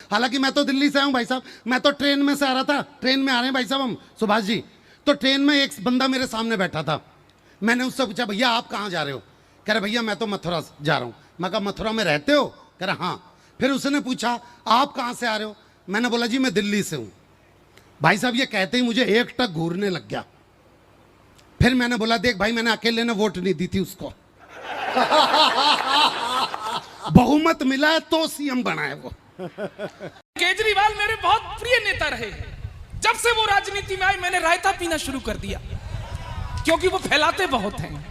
हालांकि मैं तो दिल्ली से हूँ भाई साहब, मैं तो ट्रेन में से आ रहा था, ट्रेन में आ रहे हैं भाई साहब हम सुभाष जी। तो ट्रेन में एक बंदा मेरे सामने बैठा था, मैंने उससे पूछा भैया आप कहाँ जा रहे हो? कह रहे भैया मैं तो मथुरा जा रहा हूँ। मैं कहा मथुरा में रहते हो? कह रहा हाँ। फिर उसने पूछा आप कहाँ से आ रहे हो? मैंने बोला जी मैं दिल्ली से हूँ। भाई साहब ये कहते ही मुझे एक टक घूरने लग गया। फिर मैंने बोला देख भाई मैंने अकेले ने वोट नहीं दी थी उसको बहुमत मिला है तो सीएम बना है वो। केजरीवाल मेरे बहुत प्रिय नेता रहे। जब से वो राजनीति में आए मैंने रायता पीना शुरू कर दिया, क्योंकि वो फैलाते बहुत हैं।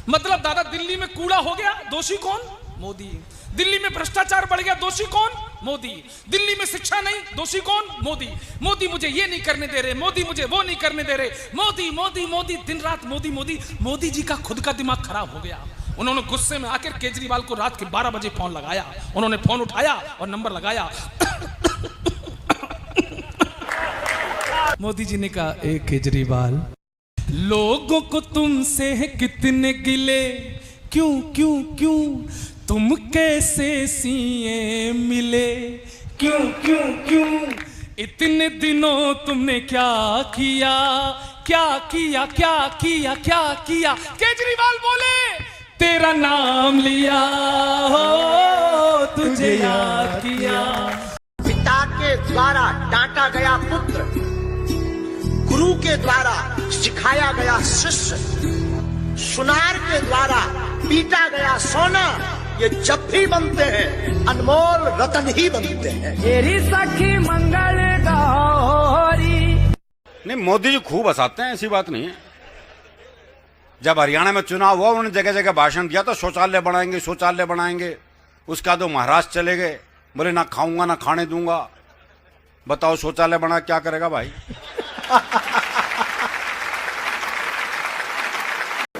मतलब दादा दिल्ली में कूड़ा हो गया, दोषी कौन? मोदी। दिल्ली में भ्रष्टाचार बढ़ गया, दोषी कौन? मोदी। दिल्ली में शिक्षा नहीं, दोषी कौन? मोदी। मोदी मुझे ये नहीं करने दे रहे, मोदी मुझे वो नहीं करने दे रहे, मोदी मोदी मोदी, दिन रात मोदी मोदी। मोदी जी का खुद का दिमाग खराब हो गया। उन्होंने गुस्से में आकर केजरीवाल को रात के 12 बजे फोन लगाया। उन्होंने फोन उठाया और नंबर लगाया। मोदी जी ने कहा ए केजरीवाल, लोगों को तुमसे है कितने गिले, क्यों क्यों क्यों तुम कैसे सीएम मिले, क्यों क्यों क्यों इतने दिनों तुमने क्या किया, क्या किया क्या किया क्या किया? केजरीवाल बोले तेरा नाम लिया हो, तुझे याद किया। पिता के द्वारा डांटा गया पुत्र, गुरु के द्वारा सिखाया गया शिष्य, सुनार के द्वारा पीटा गया सोना, ये जब भी बनते हैं अनमोल रतन ही बनते हैं। तेरी सखी मंगल गौरी। नहीं, मोदी जी खूब हंसाते हैं, ऐसी बात नहीं है। जब हरियाणा में चुनाव हुआ उन्होंने जगह जगह भाषण दिया तो शौचालय बनाएंगे शौचालय बनाएंगे। उसका तो महाराष्ट्र चले गए, बोले ना खाऊंगा ना खाने दूंगा। बताओ शौचालय बना क्या करेगा भाई?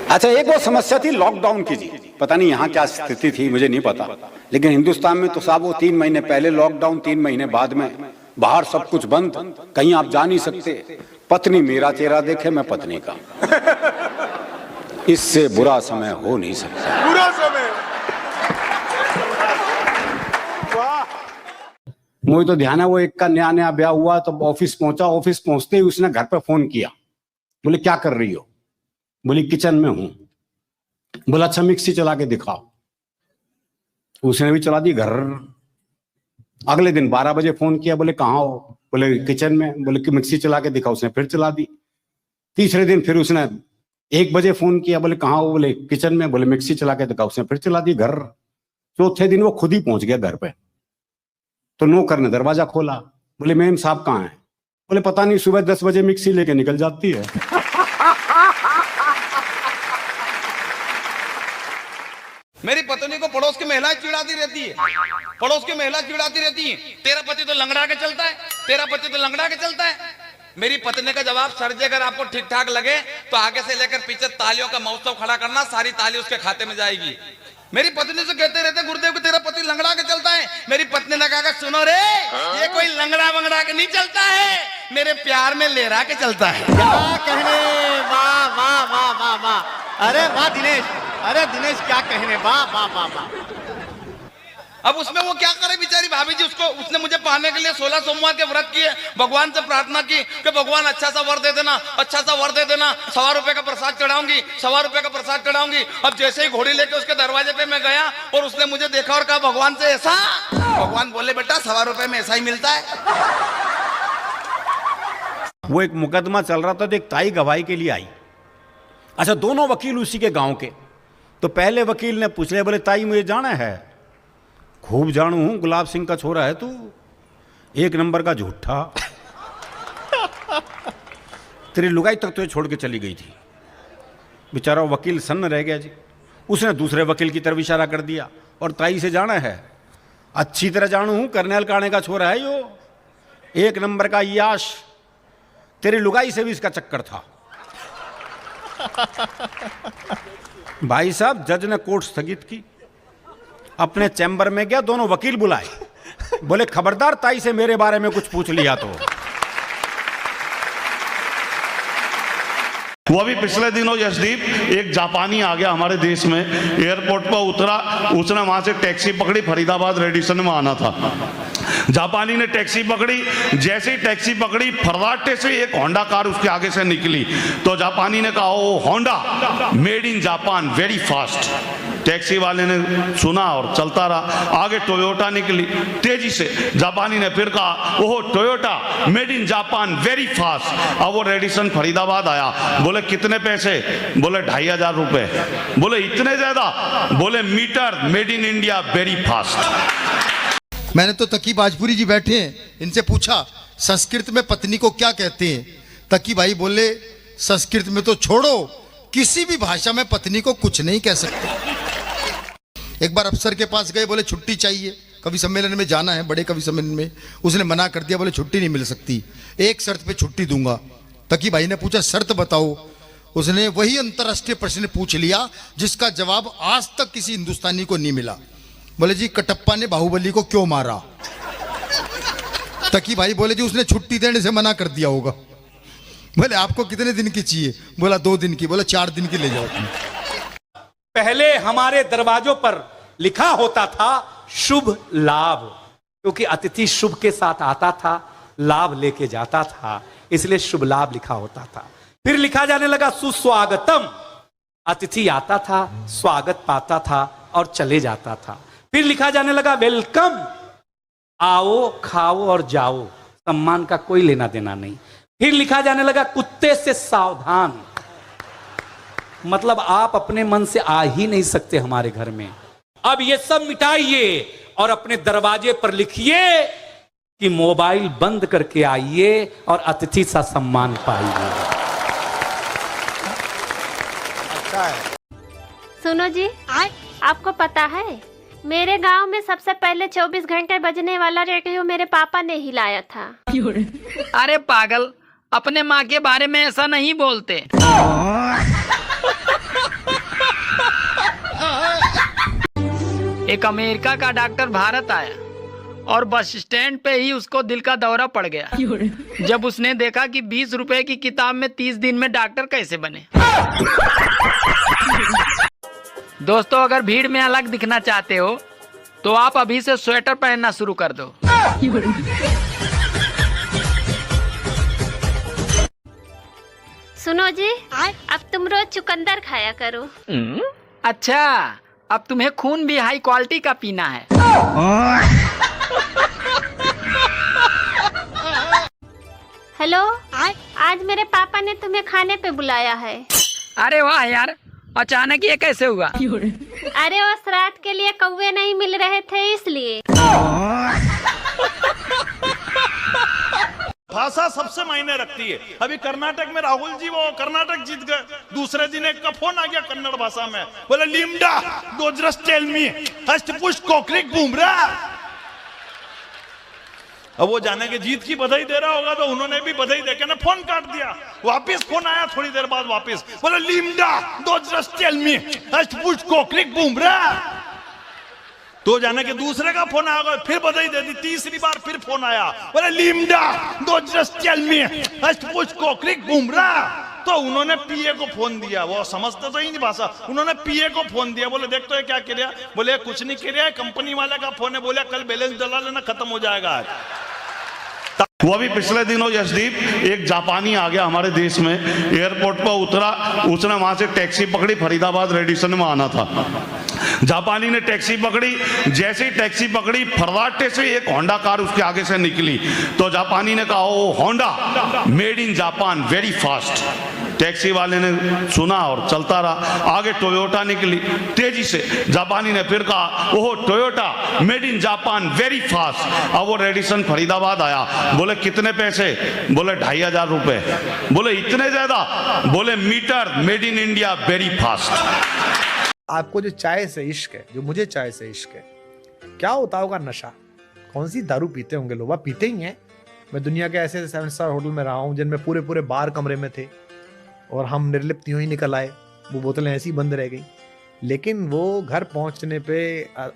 अच्छा, एक वो समस्या थी लॉकडाउन की जी, पता नहीं यहाँ क्या स्थिति थी मुझे नहीं पता, लेकिन हिंदुस्तान में तो साहब वो 3 महीने पहले लॉकडाउन, 3 महीने बाद में बाहर सब कुछ बंद, कहीं आप जा नहीं सकते। पत्नी मेरा चेहरा देखे मैं पत्नी का। इससे बुरा समय हो नहीं सकता। बुरा समय। मुझे तो ध्यान है वो एक का नया नया ब्याह हुआ तो ऑफिस पहुंचा, ऑफिस पहुंचते ही उसने घर पे फोन किया। बोले क्या कर रही हो? बोली किचन में हूं। बोला अच्छा मिक्सी चला के दिखाओ। उसने भी चला दी। घर अगले दिन 12 बजे फोन किया, बोले कहाँ हो? बोले किचन में। बोले कि मिक्सी चला के दिखाओ। उसने फिर चला दी। तीसरे दिन फिर उसने 1 बजे फोन किया, बोले कहाँ हो? बोले किचन में। बोले मिक्सी चला के दिखाओ। उसने फिर चला दी। घर चौथे दिन वो खुद ही पहुंच गया घर पे। तो नौकर ने दरवाजा खोला। बोले मेम साहब कहाँ है? बोले पता नहीं, सुबह 10 बजे मिक्सी लेके निकल जाती है। मेरी पत्नी को पड़ोस की महिलाएं चिढ़ाती रहती है, पड़ोस की महिला चिढ़ाती रहती है, तेरा पति तो लंगड़ा के चलता है, तेरा पति तो लंगड़ा के चलता है। मेरी पत्नी का जवाब, सर जी अगर आपको ठीक ठाक लगे तो आगे से लेकर पीछे तालियों का महोत्सव खड़ा करना, सारी ताली उसके खाते में जाएगी। मेरी पत्नी से कहते रहते गुरुदेव को तेरा पति लंगड़ा के चलता है। मेरी पत्नी ने कहा सुनो रे, ये कोई लंगड़ा वंगड़ा के नहीं चलता है, मेरे प्यार में लेरा के चलता है। क्या कहने, वाह वाह वाह वाह वाह। अरे वाह दिनेश, अरे दिनेश क्या कहने, वाह वाह वाह वाह। अब उसमें वो क्या करे बेचारी भाभी जी, उसने मुझे पाने के लिए 16 सोमवार के व्रत किए, भगवान से प्रार्थना की कि भगवान अच्छा सा वर दे देना, अच्छा सा वर दे देना। 1.25 रुपए का प्रसाद चढ़ाऊंगी, 1.25 रुपए का प्रसाद चढ़ाऊंगी। अब जैसे ही घोड़ी लेके उसके दरवाजे पे मैं गया और उसने मुझे देखा और कहा भगवान से ऐसा, भगवान बोले बेटा 1.25 रुपए में ऐसा ही मिलता है। वो एक मुकदमा चल रहा था तो एक ताई गवाही के लिए आई। अच्छा, दोनों वकील उसी के गांव के। तो पहले वकील ने पूछ लिया, बोले ताई मुझे जाना है। खूब जानू हूं, गुलाब सिंह का छोरा है तू, 1 नंबर का झूठा। तेरी लुगाई तक तुझे छोड़ के चली गई थी। बेचारा वकील सन्न रह गया जी। उसने दूसरे वकील की तरफ इशारा कर दिया और ताई से जाना है। अच्छी तरह जानू हूं, करनेल काणे का छोरा है यो, 1 नंबर का याश। तेरी लुगाई से भी इसका चक्कर था। भाई साहब, जज ने कोर्ट स्थगित की, अपने चैम्बर में गया, दोनों वकील बुलाए। बोले खबरदार ताई से मेरे बारे में कुछ पूछ लिया तो। वो भी पिछले दिनों यशदीप एक जापानी आ गया हमारे देश में, एयरपोर्ट पर उतरा, उसने वहां से टैक्सी पकड़ी, फरीदाबाद रेडिसन में आना था। जापानी ने टैक्सी पकड़ी, जैसे ही टैक्सी पकड़ी फर्राटे से एक होंडा कार उसके आगे से निकली। तो जापानी ने कहा oh Honda, made in Japan, very fast. Taxi वाले ने सुना और चलता रहा। आगे टोयोटा निकली तेजी से। जापानी ने फिर कहा oh Toyota, made in Japan, very fast. अब वो रेडिसन फरीदाबाद आया। बोले कितने पैसे? बोले 2500 रुपए। बोले इतने ज्यादा? बोले meter, made in India, very fast. मैंने तो तकी बाजपुरी जी बैठे हैं, इनसे पूछा संस्कृत में पत्नी को क्या कहते हैं। तकी भाई बोले संस्कृत में तो छोड़ो, किसी भी भाषा में पत्नी को कुछ नहीं कह सकते। एक बार अफसर के पास गए, बोले छुट्टी चाहिए, कवि सम्मेलन में जाना है, बड़े कवि सम्मेलन में। उसने मना कर दिया, बोले छुट्टी नहीं मिल सकती, एक शर्त पे छुट्टी दूंगा। तकी भाई ने पूछा शर्त बताओ। उसने वही अंतरराष्ट्रीय प्रश्न पूछ लिया जिसका जवाब आज तक किसी हिंदुस्तानी को नहीं मिला। बोले जी कटप्पा ने बाहुबली को क्यों मारा? तकी भाई बोले जी उसने छुट्टी देने से मना कर दिया होगा। बोले आपको कितने दिन की चाहिए? बोला 2 दिन की। बोला 4 दिन की ले जाओ। पहले हमारे दरवाजों पर लिखा होता था शुभ लाभ, क्योंकि अतिथि शुभ के साथ आता था, लाभ लेके जाता था, इसलिए शुभ लाभ लिखा होता था। फिर लिखा जाने लगा सुस्वागतम, अतिथि आता था, स्वागत पाता था और चले जाता था। फिर लिखा जाने लगा वेलकम, आओ खाओ और जाओ, सम्मान का कोई लेना देना नहीं। फिर लिखा जाने लगा कुत्ते से सावधान, मतलब आप अपने मन से आ ही नहीं सकते हमारे घर में। अब ये सब मिटाइए और अपने दरवाजे पर लिखिए कि मोबाइल बंद करके आइए और अतिथि सा सम्मान पाइए। अच्छा है। सुनो जी, आपको पता है मेरे गांव में सबसे पहले 24 घंटे बजने वाला रेडियो मेरे पापा ने ही लाया था। अरे पागल, अपने माँ के बारे में ऐसा नहीं बोलते। एक अमेरिका का डॉक्टर भारत आया और बस स्टैंड पे ही उसको दिल का दौरा पड़ गया जब उसने देखा कि 20 रुपए की किताब में 30 दिन में डॉक्टर कैसे बने। दोस्तों, अगर भीड़ में अलग दिखना चाहते हो तो आप अभी से स्वेटर पहनना शुरू कर दो। सुनो जी, अब तुम रोज चुकंदर खाया करो। अच्छा, अब तुम्हें खून भी हाई क्वालिटी का पीना है। हेलो, आज मेरे पापा ने तुम्हें खाने पे बुलाया है। अरे वाह यार, अचानक ये कैसे हुआ? अरे वो श्राद्ध के लिए कौवे नहीं मिल रहे थे इसलिए। भाषा सबसे मायने रखती है। अभी कर्नाटक में राहुल जी वो कर्नाटक जीत गए, दूसरे दिन एक का फोन आ गया कन्नड़ भाषा में, बोले लिम्डा डोजरस टेल मी हष्टपुष्ट कोकरिक बूमरा। अब वो जाने के जीत की बधाई दे रहा होगा तो उन्होंने भी बधाई देके ना फोन काट दिया। वापस फोन आया थोड़ी देर बाद, वापस बोले लिम्डा डोजरस टेल मी हष्टपुष्ट कोकरिक बूमरा। तो जाने के दूसरे का फोन आया, फिर बधाई दे दी। तीसरी बार फिर फोन आया, बोले लिम्डा डोजरस टेल मी हष्टपुष्ट कोकरिक बूमरा। तो उन्होंने पीए को फोन दिया, वो समझते तो ही नहीं भाषा, उन्होंने पीए को फोन दिया। बोले देख तो ये क्या किया? बोले कुछ नहीं किया, कंपनी वाले का फोन है, बोले कल बैलेंस डला लेना, खत्म हो जाएगा आज। वो भी पिछले दिनों यशदीप एक जापानी आ गया हमारे देश में, एयरपोर्ट पर उतरा, उसने वहां से टैक्सी पकड़ी, फरीदाबाद रेडिसन में आना था। जापानी ने टैक्सी पकड़ी, जैसे ही टैक्सी पकड़ी फर्राटे से एक होंडा कार उसके आगे से निकली। तो जापानी ने कहा oh Honda, made in Japan, very fast. Taxi वाले ने सुना और चलता रहा। आगे टोयोटा निकली तेजी से। जापानी ने फिर कहा oh Toyota, made in Japan, very fast. अब वो रेडिसन फरीदाबाद आया। बोले कितने पैसे? बोले 2500 रुपए। बोले इतने ज्यादा? बोले meter, made in India, very fast. आपको जो चाय से इश्क है, जो मुझे चाय से इश्क है, क्या होता होगा नशा? कौन सी दारू पीते होंगे लोग? आप पीते ही हैं। मैं दुनिया के ऐसे 7 स्टार होटल में रहा हूँ जिनमें पूरे पूरे बार कमरे में थे और हम निर्लिप्त यूं ही निकल आए, वो बोतलें ऐसी बंद रह गई। लेकिन वो घर पहुंचने पे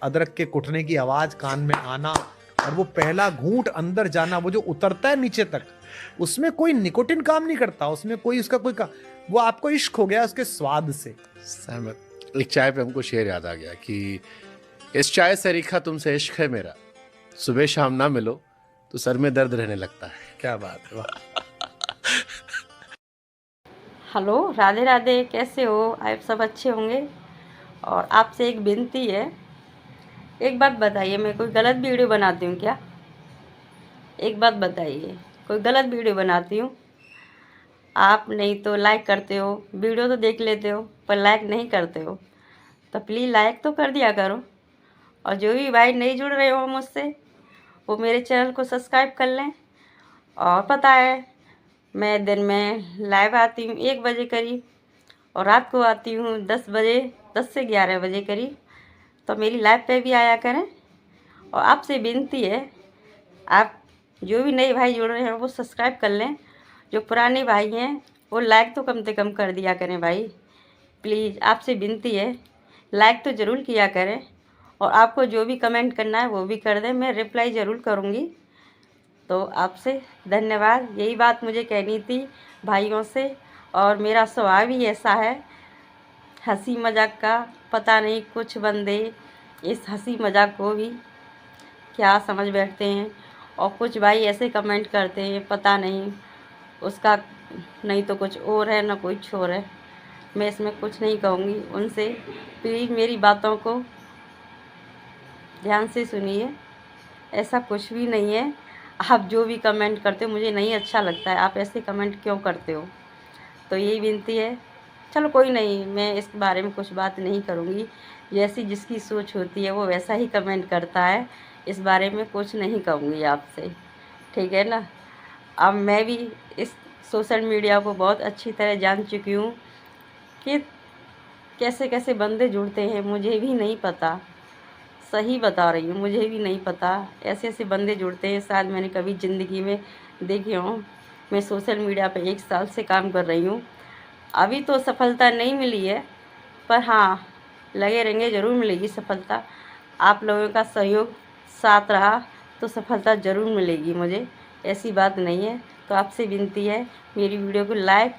अदरक के कुटने की आवाज़ कान में आना और वो पहला घूंट अंदर जाना, वो जो उतरता है नीचे तक, उसमें कोई निकोटिन काम नहीं करता, उसमें कोई उसका कोई वो आपको इश्क हो गया उसके स्वाद से। सहमत। एक चाय पे हमको शेर याद आ गया कि इस चाय से रिखा तुमसे इश्क है मेरा, सुबह शाम ना मिलो तो सर में दर्द रहने लगता है। क्या बात है, वाह। हेलो, राधे राधे, कैसे हो आप? सब अच्छे होंगे। और आपसे एक विनती है, एक बात बताइए, मैं कोई गलत वीडियो बनाती हूँ क्या? एक बात बताइए, कोई गलत वीडियो बनाती हूँ? आप नहीं तो लाइक करते हो, वीडियो तो देख लेते हो पर लाइक नहीं करते हो, तो प्लीज़ लाइक तो कर दिया करो। और जो भी भाई नहीं जुड़ रहे हो मुझसे, वो मेरे चैनल को सब्सक्राइब कर लें। और पता है, मैं दिन में लाइव आती हूँ 1 बजे करीब, और रात को आती हूँ 10 बजे, 10 से 11 बजे करीब। तो मेरी लाइव पे भी आया करें। और आपसे विनती है, आप जो भी नए भाई जुड़ रहे हैं वो सब्सक्राइब कर लें, जो पुराने भाई हैं वो लाइक तो कम से कम कर दिया करें भाई, प्लीज़ आपसे विनती है, लाइक तो ज़रूर किया करें। और आपको जो भी कमेंट करना है वो भी कर दें, मैं रिप्लाई ज़रूर करूँगी। तो आपसे धन्यवाद, यही बात मुझे कहनी थी भाइयों से। और मेरा स्वभाव ही ऐसा है, हंसी मजाक का। पता नहीं कुछ बंदे इस हंसी मजाक को भी क्या समझ बैठते हैं, और कुछ भाई ऐसे कमेंट करते हैं, पता नहीं उसका नहीं तो कुछ और है ना कुछ और है। मैं इसमें कुछ नहीं कहूँगी उनसे, प्लीज़ मेरी बातों को ध्यान से सुनिए। ऐसा कुछ भी नहीं है। आप जो भी कमेंट करते हो मुझे नहीं अच्छा लगता है, आप ऐसे कमेंट क्यों करते हो? तो यही विनती है। चलो कोई नहीं, मैं इस बारे में कुछ बात नहीं करूँगी, जैसी जिसकी सोच होती है वो वैसा ही कमेंट करता है, इस बारे में कुछ नहीं कहूँगी आपसे, ठीक है ना। अब मैं भी इस सोशल मीडिया को बहुत अच्छी तरह जान चुकी हूँ कि कैसे कैसे बंदे जुड़ते हैं, मुझे भी नहीं पता, सही बता रही हूँ, मुझे भी नहीं पता ऐसे ऐसे बंदे जुड़ते हैं, शायद मैंने कभी ज़िंदगी में देखे हों। मैं सोशल मीडिया पे 1 साल से काम कर रही हूँ, अभी तो सफलता नहीं मिली है, पर हाँ लगे रहेंगे, ज़रूर मिलेगी सफलता। आप लोगों का सहयोग साथ रहा तो सफलता ज़रूर मिलेगी मुझे, ऐसी बात नहीं है। तो आपसे विनती है, मेरी वीडियो को लाइक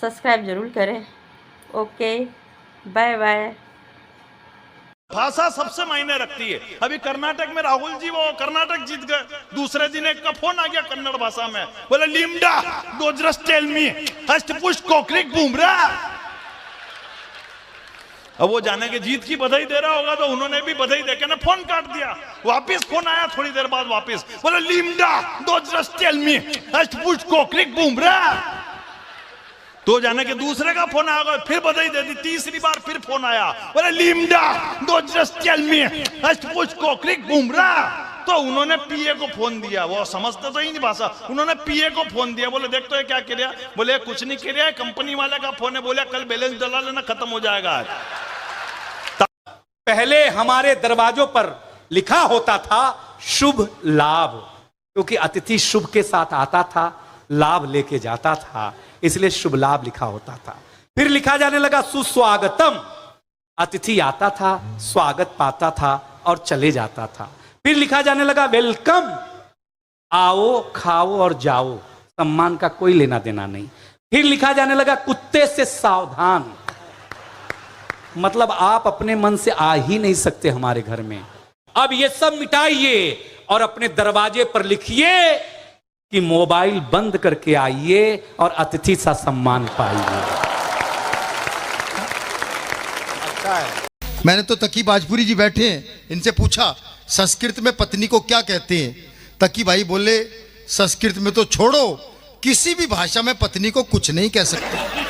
सब्सक्राइब ज़रूर करें। Okay, bye bye. भाषा सबसे मायने रखती है। अभी कर्नाटक में राहुल जी वो कर्नाटक जीत गए, दूसरे दिन एक का फोन आ गया कन्नड़ भाषा में, बोले लिम्डा डोजरस टेल मी हष्टपुष्ट कोक्रिक बूमरा। अब वो जाने के जीत की बधाई दे रहा होगा तो उन्होंने भी बधाई देके ना फोन काट दिया। वापिस फोन आया थोड़ी देर बाद, वापिस बोले लिम्डा डोजरस टेल मी हष्टपुष्ट कोक्रिक बूमरा। तो जाने के दूसरे का फोन आ गया, फिर बधाई दे दी, तीसरी बार फिर फोन आया, बोले लिम्डा डोजरस टेल मी हष्टपुष्ट कोक्रिक बूमरा। तो उन्होंने पीए को फोन दिया, वो समझते तो ही नहीं भाषा, उन्होंने पीए को फोन दिया, बोले देख तो ये क्या किया, बोले कुछ नहीं किया, कंपनी वाले का फोन है, बोले कल बैलेंस डला लेना, खत्म हो जाएगा आज। पहले हमारे दरवाजों पर लिखा होता था शुभ लाभ, क्योंकि अतिथि शुभ के साथ आता था, लाभ लेके जाता था, इसलिए शुभ लाभ लिखा होता था। फिर लिखा जाने लगा सुस्वागतम, अतिथि आता था, स्वागत पाता था और चले जाता था। फिर लिखा जाने लगा वेलकम, आओ खाओ और जाओ, सम्मान का कोई लेना देना नहीं। फिर लिखा जाने लगा कुत्ते से सावधान, मतलब आप अपने मन से आ ही नहीं सकते हमारे घर में। अब ये सब मिटाइए और अपने दरवाजे पर लिखिए कि मोबाइल बंद करके आइए और अतिथि सा सम्मान पाइए। अच्छा है। मैंने तो तकी बाजपुरी जी बैठे हैं, इनसे पूछा संस्कृत में पत्नी को क्या कहते हैं। तकी भाई बोले संस्कृत में तो छोड़ो, किसी भी भाषा में पत्नी को कुछ नहीं कह सकते।